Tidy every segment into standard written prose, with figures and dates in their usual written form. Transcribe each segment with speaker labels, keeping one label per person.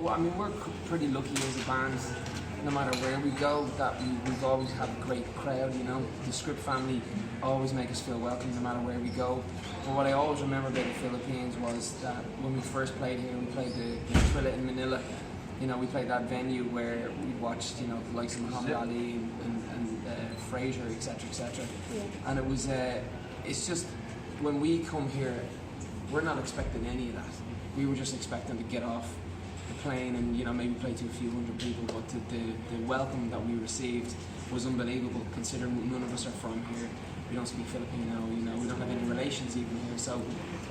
Speaker 1: Well, I mean, we're pretty lucky as a band. No matter where we go, that we've always had a great crowd. You know, the Script family always make us feel welcome no matter where we go. But what I always remember about the Philippines was that when we first played here, we played the April in Manila. You know, we played that venue where we watched, you know, the likes of Muhammad Ali and Fraser, etc., etc.
Speaker 2: Yeah.
Speaker 1: And it was, it's just when we come here, we're not expecting any of that. We were just expecting to get off the plane and, you know, maybe play to a few hundred people, but the welcome that we received was unbelievable, considering none of us are from here. We don't speak Filipino, you know, we don't have any relations even here. So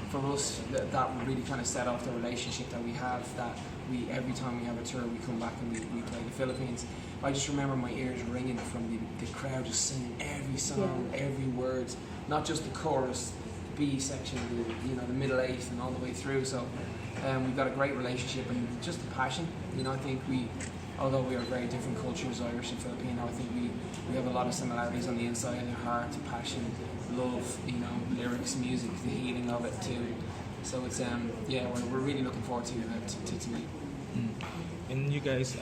Speaker 1: for us, that really kind of set off the relationship that we have, that we, every time we have a tour, we come back and we play the Philippines. I just remember my ears ringing from the crowd just singing every song, every word, not just the chorus, the B section, you know, the middle eight and all the way through. So we've got a great relationship and just the passion. You know, I think although we are very different cultures, Irish and Filipino, I think we have a lot of similarities on the inside, the heart, the passion, love, you know, lyrics, music, the healing of it too. So it's yeah, we're really looking forward to tonight.
Speaker 3: And you guys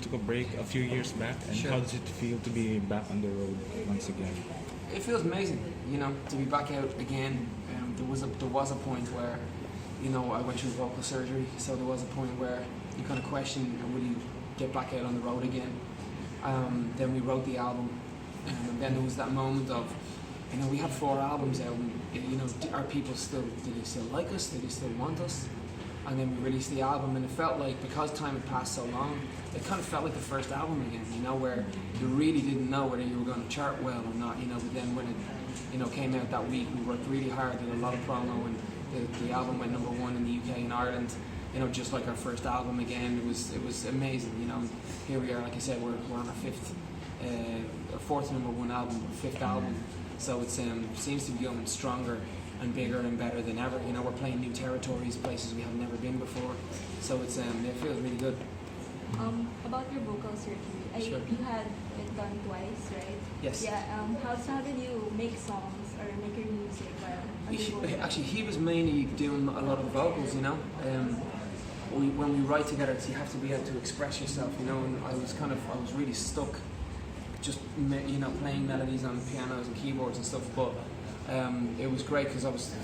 Speaker 3: took a break a few years back, and
Speaker 1: Sure.
Speaker 3: how does it feel to be back on the road once again?
Speaker 1: It feels amazing, you know, to be back out again. There was a point where, you know, I went through vocal surgery, so there was a point where you kind of question, will you get back out on the road again? Then we wrote the album, and then there was that moment of, you know, we had 4 albums out, and, you know, are people still, do they still like us? Do they still want us? And then we released the album, and it felt like, because time had passed so long, it kind of felt like the first album again, you know, where you really didn't know whether you were going to chart well or not, you know, but then when it, you know, came out that week, we worked really hard, did a lot of promo, and the album went #1 in the UK and Ireland, you know, just like our first album again. It was amazing, you know. Here we are, like I said, we're on our fourth #1 album, our 5th album, so it seems to be going stronger and bigger and better than ever. You know, we're playing new territories, places we have never been before, so it feels really good.
Speaker 2: About your vocal surgery,
Speaker 1: Sure.
Speaker 2: you had it done twice, right?
Speaker 1: Yes.
Speaker 2: Yeah. How did you make songs or make your music while undergoing that?
Speaker 1: Actually, he was mainly doing a lot of vocals, you know. When we write together, you have to be able to express yourself, you know. And I was really stuck, just you know, playing melodies on pianos and keyboards and stuff. But it was great because I was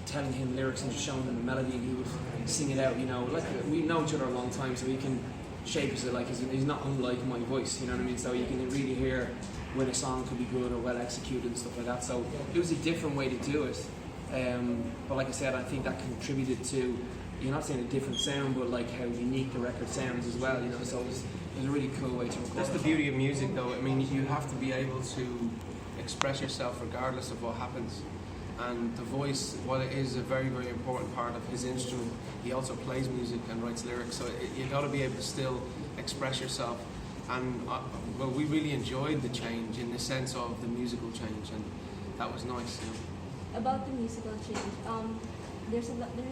Speaker 1: telling him lyrics and just showing him the melody, and he would sing it out. You know, like we know each other a long time, so he can shape it like he's not unlike my voice. You know what I mean? So you can really hear when a song could be good or well executed and stuff like that. So it was a different way to do it. But like I said, I think that contributed to, you're not saying a different sound, but like how unique the record sounds as well, you know, so it was a really cool way to record.
Speaker 4: That's the beauty of music though. I mean, you have to be able to express yourself regardless of what happens. And the voice, while it is a very, very important part of his instrument, he also plays music and writes lyrics, so you got to be able to still express yourself. And well, we really enjoyed the change in the sense of the musical change, and that was nice. You know?
Speaker 2: About the musical change, there's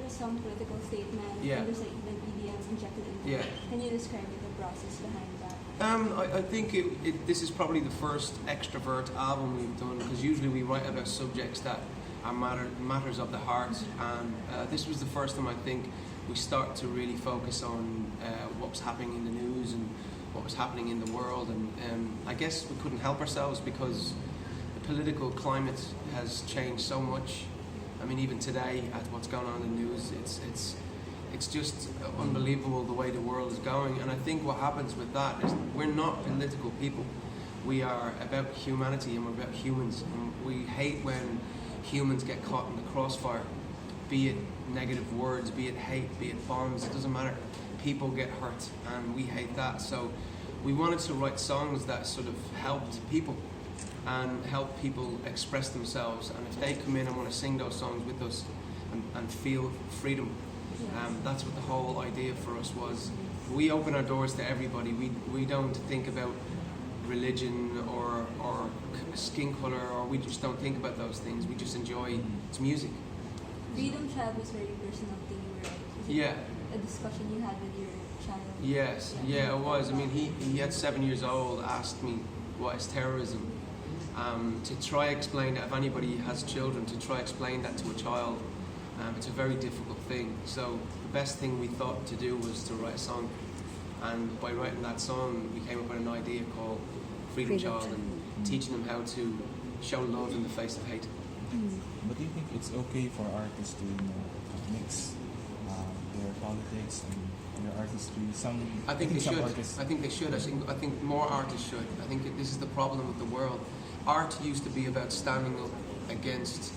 Speaker 2: some political statement,
Speaker 4: Yeah.
Speaker 2: and there's like the EDM injected into
Speaker 4: Yeah.
Speaker 2: it. Can you describe the process behind that?
Speaker 4: I think this is probably the first extrovert album we've done, because usually we write about subjects that are matters of the heart, and this was the first time I think we start to really focus on what was happening in the news and what was happening in the world, and I guess we couldn't help ourselves because the political climate has changed so much. I mean, even today, at what's going on in the news, it's just unbelievable the way the world is going. And I think what happens with that is we're not political people. We are about humanity and we're about humans. And we hate when humans get caught in the crossfire, be it negative words, be it hate, be it bombs, it doesn't matter. People get hurt and we hate that. So we wanted to write songs that sort of helped people and help people express themselves. And if they come in and want to sing those songs with us and feel freedom, that's what the whole idea for us was. We open our doors to everybody. We don't think about religion or skin color, or we just don't think about those things. We just enjoy its music.
Speaker 2: Freedom Child was very personal to you, right? Was it
Speaker 4: Yeah.
Speaker 2: a discussion you had with your child?
Speaker 4: Yes, yeah, it was. I mean, he at 7 years old asked me what is terrorism. To try explain that, if anybody has children, to try explain that to a child It's a very difficult thing. So the best thing we thought to do was to write a song. And by writing that song, we came up with an idea called Freedom Child, and teaching them how to show love in the face of hate.
Speaker 3: But do you think it's okay for artists to mix their politics and their artistry?
Speaker 4: I think they
Speaker 3: some
Speaker 4: should.
Speaker 3: artists-
Speaker 4: I think they should. I think more artists should. I think this is the problem with the world. Art used to be about standing up against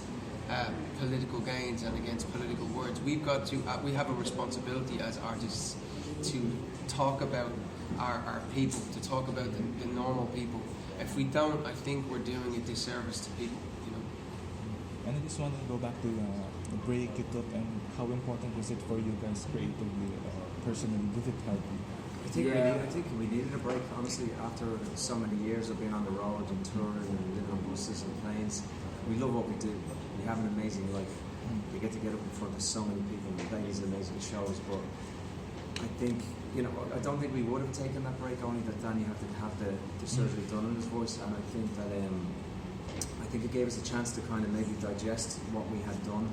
Speaker 4: political gains and against political words. We've got to. We have a responsibility as artists to talk about our people, to talk about the normal people. If we don't, I think we're doing a disservice to people. You know.
Speaker 3: And I just wanted to go back to the break you took, and how important was it for you guys creatively, personally? Did it help you?
Speaker 5: I think we needed a break, honestly, after so many years of being on the road and touring and living on buses and planes. We love what we do. We have an amazing life. We get to get up in front of so many people and play these amazing shows, but I think, I don't think we would have taken that break, only that Danny had to have the surgery done on his voice, and I think that I think it gave us a chance to kind of maybe digest what we had done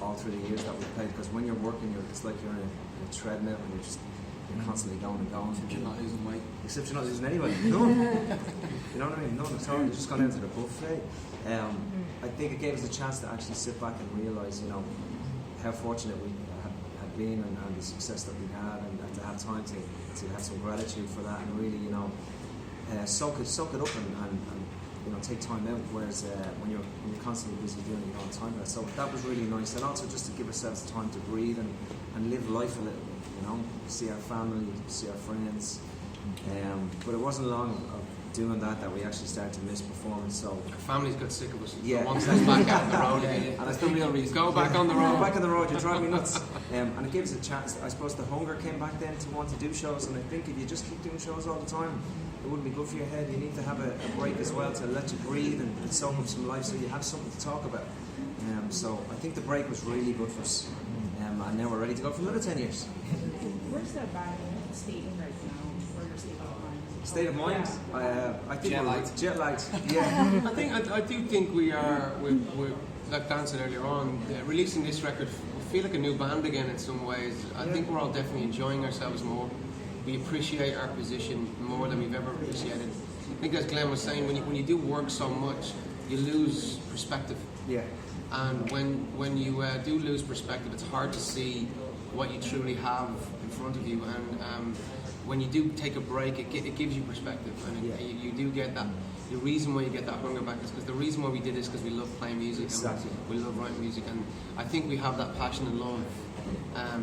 Speaker 5: all through the years that we played, because when you're working, it's like you're in a treadmill and you're constantly going and going.
Speaker 1: Except you're not losing weight.
Speaker 5: Except you're not losing anybody. No. You know what I mean? No, it's all, you're just gone into the buffet. I think it gave us a chance to actually sit back and realise, how fortunate we had been and the success that we had, and to have time to have some gratitude for that, and really, soak it up and take time out. Whereas when you're constantly busy doing it, you don't have time for that. So that was really nice, and also just to give ourselves time to breathe and live life a little bit. See our family, see our friends. But it wasn't long of doing that we actually started to miss performance. So
Speaker 4: Our families got sick of us.
Speaker 5: Yeah.
Speaker 4: They want us back out on the road
Speaker 1: Yeah,
Speaker 4: again.
Speaker 1: yeah. That's the real reason.
Speaker 4: Go back on the road.
Speaker 5: back on the road, you drive me nuts. And it gave us a chance. I suppose the hunger came back then to want to do shows, and I think if you just keep doing shows all the time, it wouldn't be good for your head. You need to have a break as well to let you breathe and soak up some life, so you have something to talk about. So I think the break was really good for us. And now we're ready to go for another 10 years.
Speaker 6: Where's the band state right now? Or your state of mind?
Speaker 5: State of mind? I think
Speaker 1: Jet
Speaker 5: we're
Speaker 1: lagged.
Speaker 5: jet lagged. Yeah.
Speaker 4: I do think we're like Dan said earlier on, releasing this record. We feel like a new band again in some ways. I think we're all definitely enjoying ourselves more. We appreciate our position more than we've ever appreciated. I think as Glenn was saying, when you do work so much, you lose perspective.
Speaker 5: Yeah.
Speaker 4: And when you do lose perspective, it's hard to see what you truly have in front of you. And when you do take a break, it gives you perspective, and you do get that. The reason why you get that hunger back is because the reason why we did this because we love playing music.
Speaker 5: Exactly.
Speaker 4: And we love writing music, and I think we have that passion and love.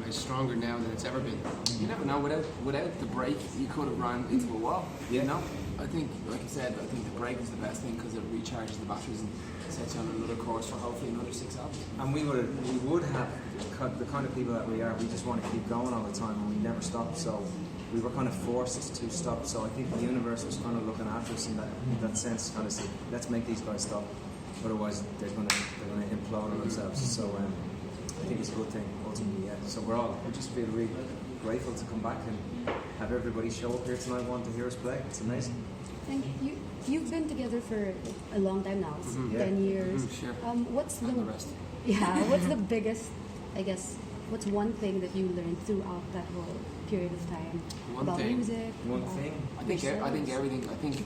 Speaker 4: Is stronger now than it's ever been.
Speaker 1: You never know. Without the break, you could have run into a wall.
Speaker 5: Yeah.
Speaker 1: I think, like you said, I think the break is the best thing because it recharges the batteries and sets you on another course for hopefully another 6 albums.
Speaker 5: And we would have the kind of people that we are. We just want to keep going all the time, and we never stop. So we were kind of forced to stop. So I think the universe was kind of looking after us in that sense, kind of say, let's make these guys stop, otherwise they're going to implode on themselves. So I think it's a good thing ultimately. Yeah. So we just feel really grateful to come back and have everybody show up here tonight wanting to hear us play. It's amazing.
Speaker 7: And you've been together for a long time now,
Speaker 5: Yeah.
Speaker 7: 10 years.
Speaker 1: Sure.
Speaker 7: What's
Speaker 1: And the rest.
Speaker 7: what's the biggest, I guess, what's one thing that you learned throughout that whole period of time
Speaker 4: One
Speaker 7: about
Speaker 4: thing.
Speaker 7: music?
Speaker 5: One
Speaker 7: about
Speaker 5: thing.
Speaker 1: I think
Speaker 7: yourselves?
Speaker 1: everything. I think